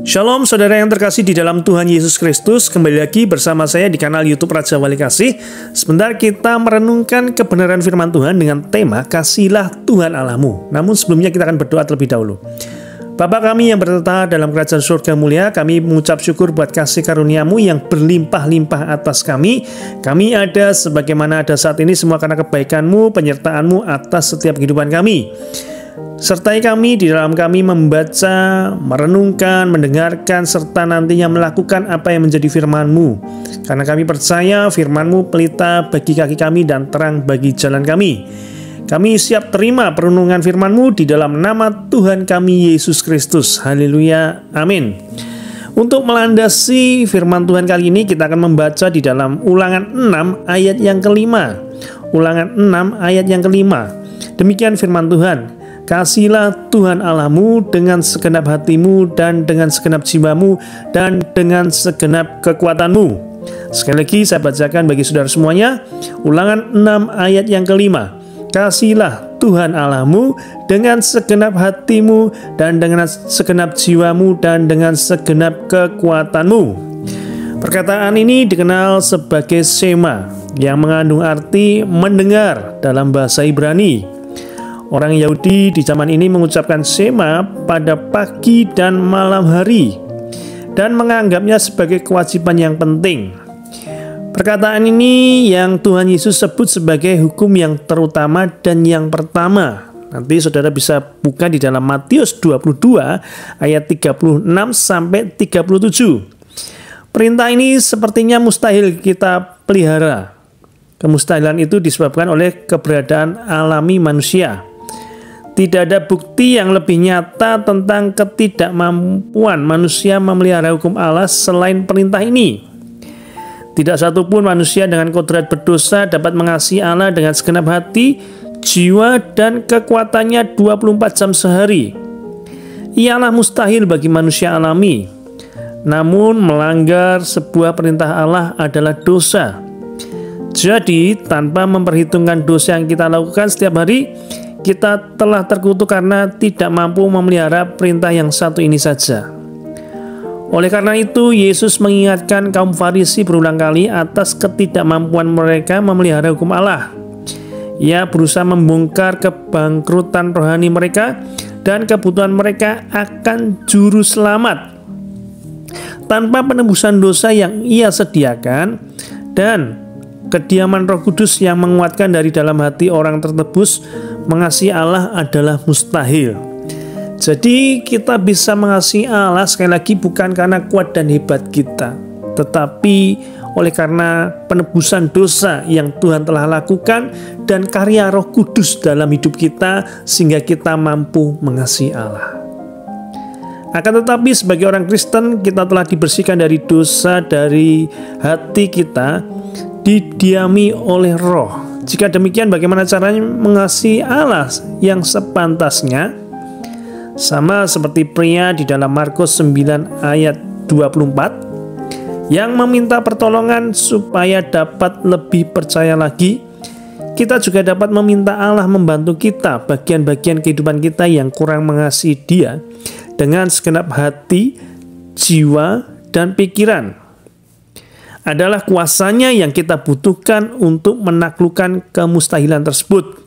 Shalom saudara yang terkasih di dalam Tuhan Yesus Kristus. Kembali lagi bersama saya di kanal YouTube Raja Wali Kasih. Sebentar kita merenungkan kebenaran firman Tuhan dengan tema Kasihlah Tuhan Allahmu. Namun sebelumnya kita akan berdoa terlebih dahulu. Bapa kami yang bertata dalam kerajaan surga mulia, kami mengucap syukur buat kasih karunia-Mu yang berlimpah-limpah atas kami. Kami ada sebagaimana ada saat ini semua karena kebaikan-Mu, penyertaan-Mu atas setiap kehidupan kami. Sertai kami di dalam kami membaca, merenungkan, mendengarkan, serta nantinya melakukan apa yang menjadi firman-Mu. Karena kami percaya firman-Mu pelita bagi kaki kami dan terang bagi jalan kami. Kami siap terima perundungan firman-Mu di dalam nama Tuhan kami Yesus Kristus. Haleluya, amin. Untuk melandasi firman Tuhan kali ini kita akan membaca di dalam Ulangan 6 ayat yang kelima. Ulangan 6 ayat yang kelima. Demikian firman Tuhan. Kasihlah Tuhan Allahmu dengan segenap hatimu dan dengan segenap jiwamu dan dengan segenap kekuatanmu. Sekali lagi saya bacakan bagi saudara semuanya. Ulangan 6 ayat yang kelima. Kasihlah Tuhan Allahmu dengan segenap hatimu dan dengan segenap jiwamu dan dengan segenap kekuatanmu. Perkataan ini dikenal sebagai Shema yang mengandung arti mendengar dalam bahasa Ibrani. Orang Yahudi di zaman ini mengucapkan Shema pada pagi dan malam hari dan menganggapnya sebagai kewajiban yang penting. Perkataan ini yang Tuhan Yesus sebut sebagai hukum yang terutama dan yang pertama. Nanti saudara bisa buka di dalam Matius 22 ayat 36 sampai 37. Perintah ini sepertinya mustahil kita pelihara. Kemustahilan itu disebabkan oleh keberadaan alami manusia. Tidak ada bukti yang lebih nyata tentang ketidakmampuan manusia memelihara hukum Allah selain perintah ini. Tidak satupun manusia dengan kodrat berdosa dapat mengasihi Allah dengan segenap hati, jiwa, dan kekuatannya 24 jam sehari. Ialah mustahil bagi manusia alami. Namun melanggar sebuah perintah Allah adalah dosa. Jadi tanpa memperhitungkan dosa yang kita lakukan setiap hari, kita telah terkutuk karena tidak mampu memelihara perintah yang satu ini saja. Oleh karena itu, Yesus mengingatkan kaum Farisi berulang kali atas ketidakmampuan mereka memelihara hukum Allah. Ia berusaha membongkar kebangkrutan rohani mereka dan kebutuhan mereka akan juru selamat. Tanpa penebusan dosa yang ia sediakan dan kediaman Roh Kudus yang menguatkan dari dalam hati orang tertebus, mengasihi Allah adalah mustahil. Jadi kita bisa mengasihi Allah sekali lagi bukan karena kuat dan hebat kita, tetapi oleh karena penebusan dosa yang Tuhan telah lakukan dan karya Roh Kudus dalam hidup kita sehingga kita mampu mengasihi Allah. Akan tetapi sebagai orang Kristen kita telah dibersihkan dari dosa dari hati kita, didiami oleh Roh. Jika demikian, bagaimana caranya mengasihi Allah yang sepantasnya? Sama seperti pria di dalam Markus 9 ayat 24 yang meminta pertolongan supaya dapat lebih percaya lagi, kita juga dapat meminta Allah membantu kita bagian-bagian kehidupan kita yang kurang mengasihi Dia dengan segenap hati, jiwa, dan pikiran. Adalah kuasanya yang kita butuhkan untuk menaklukkan kemustahilan tersebut.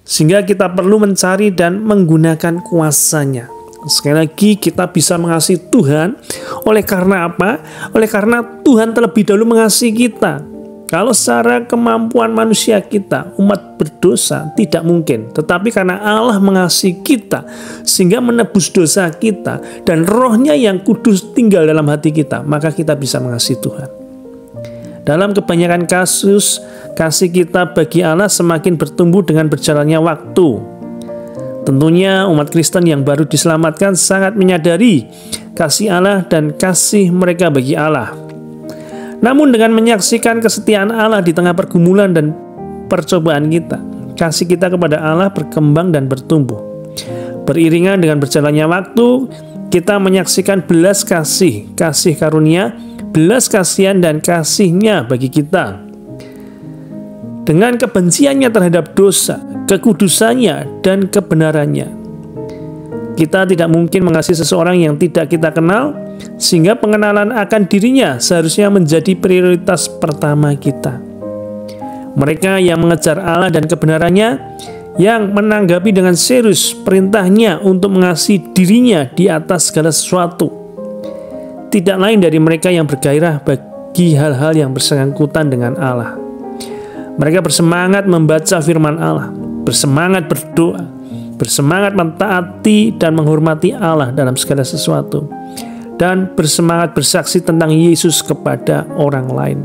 Sehingga kita perlu mencari dan menggunakan kuasanya. Sekali lagi kita bisa mengasihi Tuhan. Oleh karena apa? Oleh karena Tuhan terlebih dahulu mengasihi kita. Kalau secara kemampuan manusia kita, umat berdosa, tidak mungkin. Tetapi karena Allah mengasihi kita, sehingga menebus dosa kita, dan Roh-Nya yang kudus tinggal dalam hati kita, maka kita bisa mengasihi Tuhan. Dalam kebanyakan kasus, kasih kita bagi Allah semakin bertumbuh dengan berjalannya waktu. Tentunya umat Kristen yang baru diselamatkan sangat menyadari kasih Allah dan kasih mereka bagi Allah. Namun dengan menyaksikan kesetiaan Allah di tengah pergumulan dan percobaan kita, kasih kita kepada Allah berkembang dan bertumbuh. Beriringan dengan berjalannya waktu, kita menyaksikan belas kasih karunia belas kasihan dan kasih-Nya bagi kita. Dengan kebenciannya terhadap dosa, kekudusannya, dan kebenarannya, kita tidak mungkin mengasihi seseorang yang tidak kita kenal, sehingga pengenalan akan dirinya seharusnya menjadi prioritas pertama kita. Mereka yang mengejar Allah dan kebenarannya, yang menanggapi dengan serius perintah-Nya untuk mengasihi dirinya di atas segala sesuatu, tidak lain dari mereka yang bergairah bagi hal-hal yang bersangkutan dengan Allah. Mereka bersemangat membaca firman Allah, bersemangat berdoa, bersemangat mentaati dan menghormati Allah dalam segala sesuatu, dan bersemangat bersaksi tentang Yesus kepada orang lain.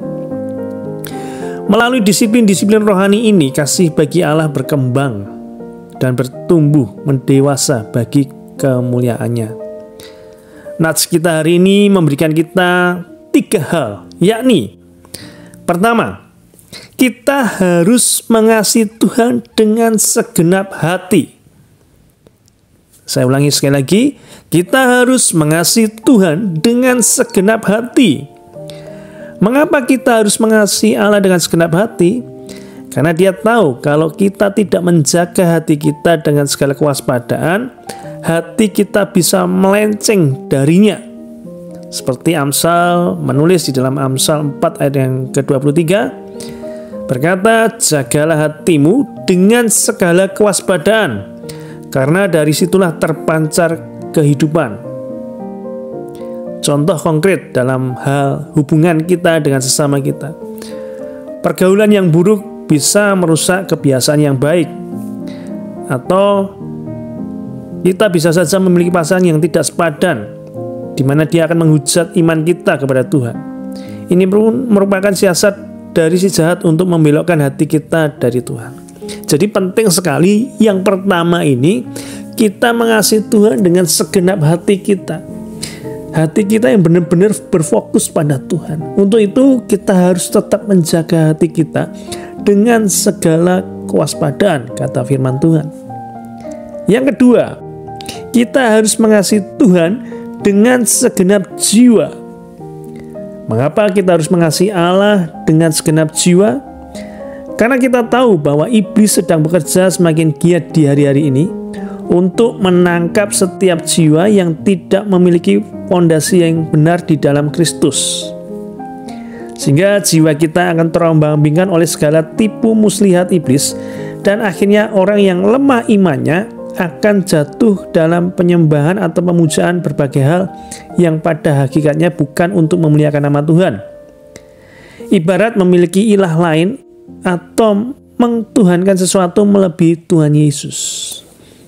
Melalui disiplin-disiplin rohani ini, kasih bagi Allah berkembang dan bertumbuh mendewasa bagi kemuliaan-Nya. Nats kita hari ini memberikan kita 3 hal, yakni pertama, kita harus mengasihi Tuhan dengan segenap hati. Saya ulangi sekali lagi, kita harus mengasihi Tuhan dengan segenap hati. Mengapa kita harus mengasihi Allah dengan segenap hati? Karena Dia tahu kalau kita tidak menjaga hati kita dengan segala kewaspadaan, hati kita bisa melenceng darinya. Seperti Amsal menulis di dalam Amsal 4 ayat yang ke-23, berkata, jagalah hatimu dengan segala kewaspadaan, karena dari situlah terpancar kehidupan. Contoh konkret dalam hal hubungan kita dengan sesama kita. Pergaulan yang buruk bisa merusak kebiasaan yang baik. Atau kita bisa saja memiliki pasangan yang tidak sepadan, di mana dia akan menghujat iman kita kepada Tuhan. Ini merupakan siasat dari si jahat untuk membelokkan hati kita dari Tuhan. Jadi penting sekali yang pertama ini, kita mengasihi Tuhan dengan segenap hati kita. Hati kita yang benar-benar berfokus pada Tuhan. Untuk itu kita harus tetap menjaga hati kita dengan segala kewaspadaan, kata firman Tuhan. Yang kedua, kita harus mengasihi Tuhan dengan segenap jiwa. Mengapa kita harus mengasihi Allah dengan segenap jiwa? Karena kita tahu bahwa iblis sedang bekerja semakin giat di hari-hari ini untuk menangkap setiap jiwa yang tidak memiliki fondasi yang benar di dalam Kristus. Sehingga jiwa kita akan terombang-ambingkan oleh segala tipu muslihat iblis, dan akhirnya orang yang lemah imannya akan jatuh dalam penyembahan atau pemujaan berbagai hal yang pada hakikatnya bukan untuk memuliakan nama Tuhan. Ibarat memiliki ilah lain atau mengtuhankan sesuatu melebihi Tuhan Yesus.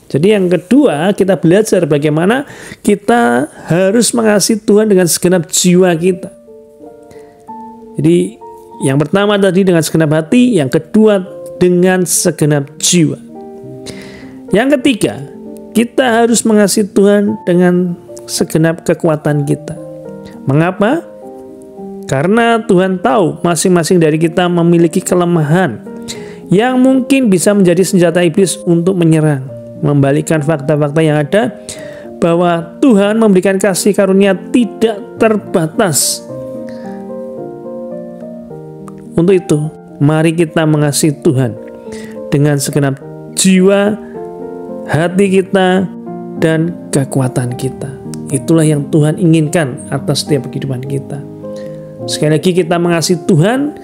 Jadi yang kedua, kita belajar bagaimana kita harus mengasihi Tuhan dengan segenap jiwa kita. Jadi yang pertama tadi dengan segenap hati, yang kedua dengan segenap jiwa. Yang ketiga, kita harus mengasihi Tuhan dengan segenap kekuatan kita. Mengapa? Karena Tuhan tahu masing-masing dari kita memiliki kelemahan yang mungkin bisa menjadi senjata iblis untuk menyerang, membalikkan fakta-fakta yang ada bahwa Tuhan memberikan kasih karunia tidak terbatas. Untuk itu, mari kita mengasihi Tuhan dengan segenap jiwa, hati kita, dan kekuatan kita. Itulah yang Tuhan inginkan atas setiap kehidupan kita. Sekali lagi, kita mengasihi Tuhan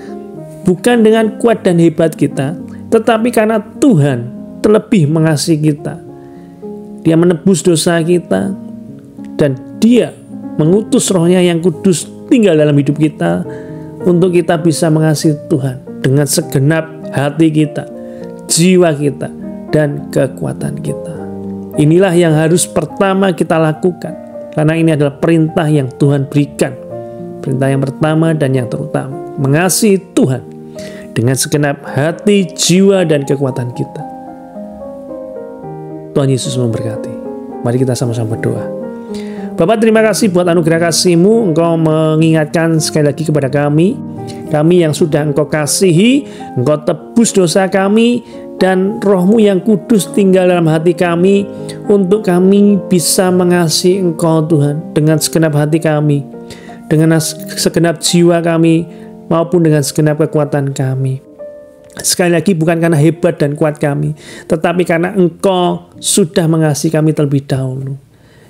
bukan dengan kuat dan hebat kita, tetapi karena Tuhan terlebih mengasihi kita. Dia menebus dosa kita, dan Dia mengutus Roh-Nya yang kudus tinggal dalam hidup kita untuk kita bisa mengasihi Tuhan dengan segenap hati kita, jiwa kita, dan kekuatan kita. Inilah yang harus pertama kita lakukan, karena ini adalah perintah yang Tuhan berikan. Perintah yang pertama dan yang terutama, mengasihi Tuhan dengan segenap hati, jiwa, dan kekuatan kita. Tuhan Yesus memberkati. Mari kita sama-sama berdoa. Bapa, terima kasih buat anugerah kasih-Mu. Engkau mengingatkan sekali lagi kepada kami yang sudah Engkau kasihi, Engkau tebus dosa kami, dan Roh-Mu yang kudus tinggal dalam hati kami, untuk kami bisa mengasihi Engkau Tuhan dengan segenap hati kami, dengan segenap jiwa kami maupun dengan segenap kekuatan kami. Sekali lagi, bukan karena hebat dan kuat kami, tetapi karena Engkau sudah mengasihi kami terlebih dahulu.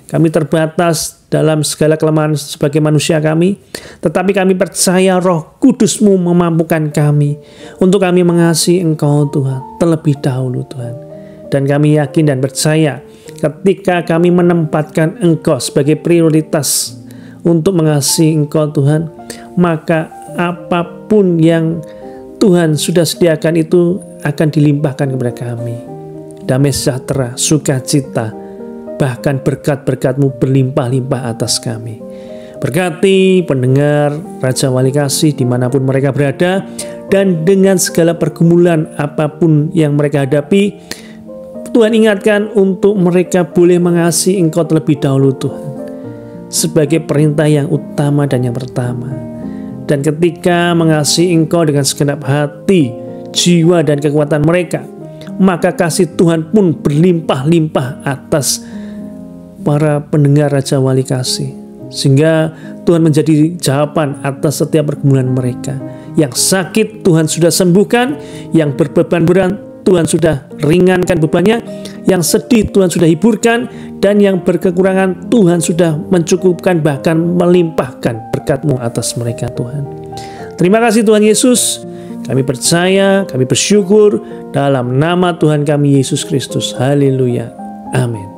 Kami terbatas dalam segala kelemahan sebagai manusia kami, tetapi kami percaya Roh Kudus-Mu memampukan kami untuk kami mengasihi Engkau Tuhan terlebih dahulu Tuhan. Dan kami yakin dan percaya ketika kami menempatkan Engkau sebagai prioritas untuk mengasihi Engkau Tuhan, maka apapun yang Tuhan sudah sediakan itu akan dilimpahkan kepada kami. Damai sejahtera, sukacita, bahkan berkat-berkat-Mu berlimpah-limpah atas kami. Berkati pendengar Raja Wali Kasih dimanapun mereka berada, dan dengan segala pergumulan apapun yang mereka hadapi, Tuhan ingatkan untuk mereka boleh mengasihi Engkau terlebih dahulu Tuhan, sebagai perintah yang utama dan yang pertama. Dan ketika mengasihi Engkau dengan segenap hati, jiwa, dan kekuatan mereka, maka kasih Tuhan pun berlimpah-limpah atas para pendengar Raja Wali Kasih. Sehingga Tuhan menjadi jawaban atas setiap pergumulan mereka. Yang sakit Tuhan sudah sembuhkan, yang berbeban berat Tuhan sudah ringankan bebannya, yang sedih Tuhan sudah hiburkan, dan yang berkekurangan Tuhan sudah mencukupkan, bahkan melimpahkan berkat-Mu atas mereka Tuhan. Terima kasih Tuhan Yesus. Kami percaya, kami bersyukur dalam nama Tuhan kami Yesus Kristus. Haleluya. Amin.